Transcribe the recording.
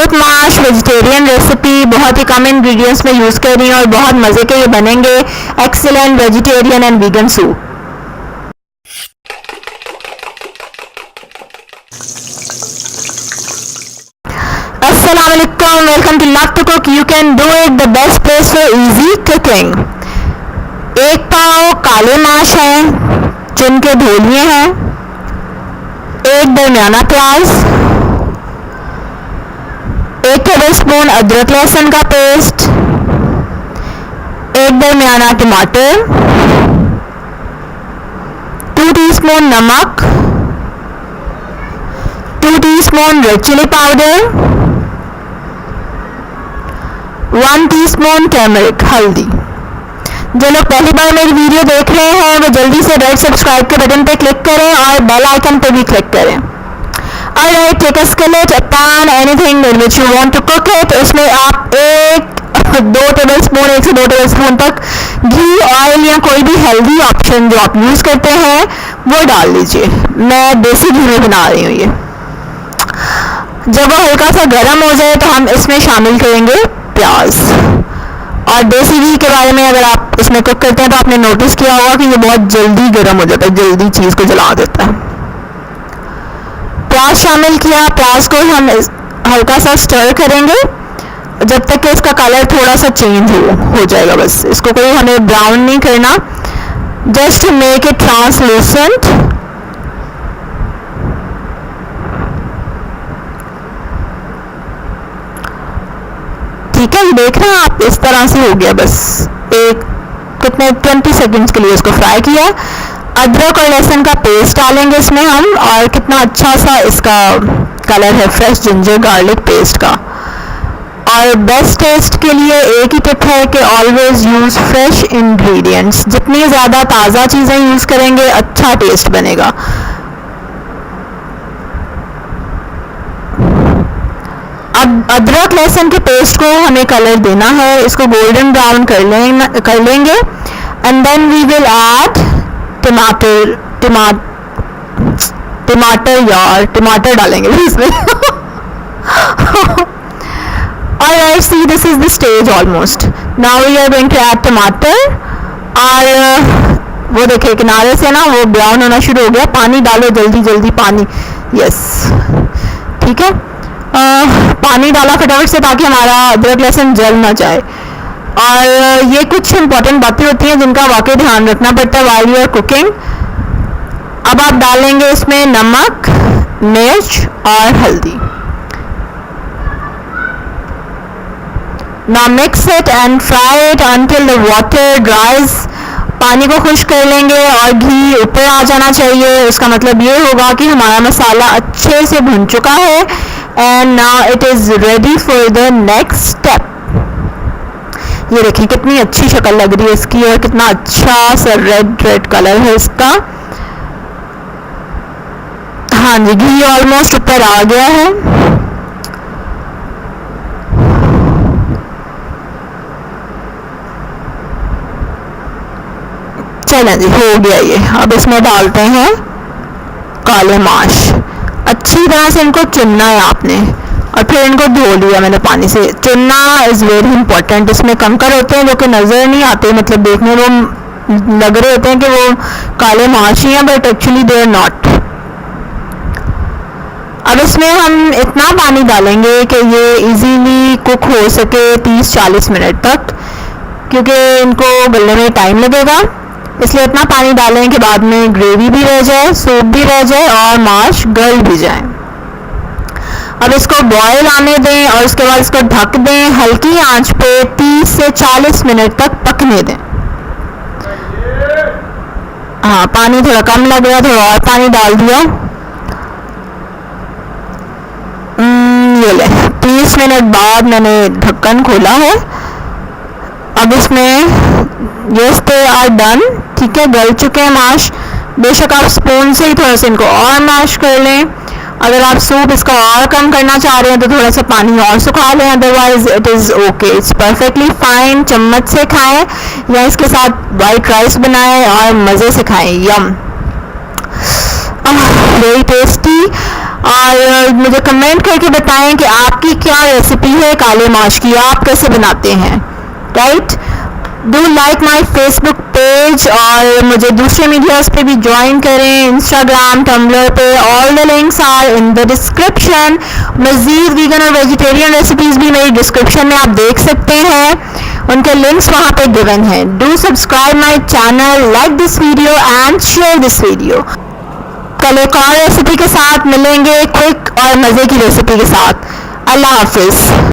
साबुत माश vegetarian recipe, बहुत ही कम ingredients में यूज़ कर रही हूँ और बहुत मज़े के ये बनेंगे excellent vegetarian and vegan soup. Assalamualaikum, welcome to Love to Cook. You can do it, the best place for easy cooking. एक पाव काले माश हैं, चुन के धो लिए हैं। एक दरमियाना प्याज, 1 टेबलस्पून अदरक लहसुन का पेस्ट, 1 दरमियाना टमाटर, 2 टीस्पून नमक, 2 teaspoon red chilli powder, 1 teaspoon turmeric हल्दी। जो लोग पहली बार मेरी वीडियो देख रहे हैं वो जल्दी से रेड सब्सक्राइब के बटन पे क्लिक करें और बेल आइकन पे भी क्लिक करें। Alright, take a skillet, a pan, anything in which you want to cook it. इसमें आप 1 से 2 टेबलस्पून तक घी, ऑयल या कोई भी हेल्दी ऑप्शन जो आप यूज़ करते हैं वो डाल लीजिए। मैं देसी घी में बना रही हूँ ये। जब वो हल्का सा गर्म हो जाए तो हम इसमें शामिल करेंगे प्याज। और देसी घी के बारे में अगर आप इसमें कुक करते हैं तो आपने नोटिस किया होगा कि ये बहुत जल्दी गर्म हो जाता है, जल्दी चीज़ को जला देता है। प्याज शामिल किया, प्याज को हम हल्का सा स्टर करेंगे जब तक कि इसका कलर थोड़ा सा चेंज हो जाएगा। बस इसको कोई हमें ब्राउन नहीं करना, जस्ट मेक इट ट्रांसलूसेंट। ठीक है, ये देख रहे हैं आप, इस तरह से हो गया। बस कितने 20 सेकंड्स के लिए इसको फ्राई किया। अदरक और लहसुन का पेस्ट डालेंगे इसमें हम, और कितना अच्छा सा इसका कलर है फ्रेश जिंजर गार्लिक पेस्ट का। और बेस्ट टेस्ट के लिए एक ही टिप है कि ऑलवेज यूज़ फ्रेश इंग्रेडिएंट्स। जितनी ज़्यादा ताज़ा चीज़ें यूज़ करेंगे अच्छा टेस्ट बनेगा। अब अदरक लहसुन के पेस्ट को हमें कलर देना है, इसको गोल्डन ब्राउन कर लेंगे। And then we will add टमाटर डालेंगे इसमें। Alright, see, this is the stage almost. Now we are going to add टमाटर। और वो देखिए किनारे से ना वो ब्राउन होना शुरू हो गया। पानी डालो जल्दी जल्दी पानी। यस, ठीक है, पानी डाला फटाफट से ताकि हमारा अदरक लहसुन जल ना जाए। और ये कुछ इंपॉर्टेंट बातें होती हैं जिनका वाकई ध्यान रखना पड़ता है while you are cooking। अब आप डालेंगे इसमें नमक, मिर्च और हल्दी। Now mix it and fry it until the water dries। पानी को खुश्क कर लेंगे और घी ऊपर आ जाना चाहिए। उसका मतलब ये होगा कि हमारा मसाला अच्छे से भुन चुका है। And now it is ready for the next step. ये देखिए कितनी अच्छी शक्ल लग रही है इसकी और कितना अच्छा सा रेड कलर है इसका। हाँ जी, घी ऑलमोस्ट ऊपर आ गया है। चलें जी, हो गया ये। अब इसमें डालते हैं काले माश। अच्छी तरह से इनको चुनना है आपने, और फिर इनको धो लिया मैंने पानी से। चुनना इज़ वेरी इंपॉर्टेंट। इसमें कंकर होते हैं जो कि नज़र नहीं आते, मतलब देखने में लग रहे होते हैं कि वो काले माश ही हैं, but actually they are not. अब इसमें हम इतना पानी डालेंगे कि ये इजीली कुक हो सके 30-40 मिनट तक, क्योंकि इनको गलने में टाइम लगेगा। इसलिए इतना पानी डालें कि बाद में ग्रेवी भी रह जाए, सूप भी रह जाए और माश गल भी जाए। अब इसको बॉयल आने दें और उसके बाद इसको ढक दें। हल्की आंच पे 30 से 40 मिनट तक पकने दें। हाँ, पानी थोड़ा कम लग रहा है, थोड़ा और पानी डाल दिया। ये ले, 30 मिनट बाद मैंने ढक्कन खोला है। अब इसमें यस दे आर डन। ठीक है, गल चुके हैं माश। बेशक आप स्पून से ही थोड़ा सा इनको और मैश कर लें। अगर आप सूप इसका और कम करना चाह रहे हैं तो थोड़ा सा पानी और सुखा लें, otherwise it is okay, it's perfectly fine. चम्मच से खाएं या इसके साथ वाइट राइस बनाएं और मज़े से खाएं। यम, वेरी टेस्टी। और मुझे कमेंट करके बताएं कि आपकी क्या रेसिपी है काले माश की, आप कैसे बनाते हैं, right. Do like my Facebook page और मुझे दूसरे मीडियाज पे भी ज्वाइन करें, इंस्टाग्राम, टम्बलर पे, all the links are in the description. मज़ीद वीगन और वेजिटेरियन रेसिपीज़ भी मेरी डिस्क्रिप्शन में आप देख सकते हैं, उनके लिंक्स वहाँ पे गिवन है। Do subscribe my channel, like this video and share this video. कल एक और रेसिपी के साथ मिलेंगे, क्विक और मज़े की रेसिपी के साथ। अल्लाह हाफिज़।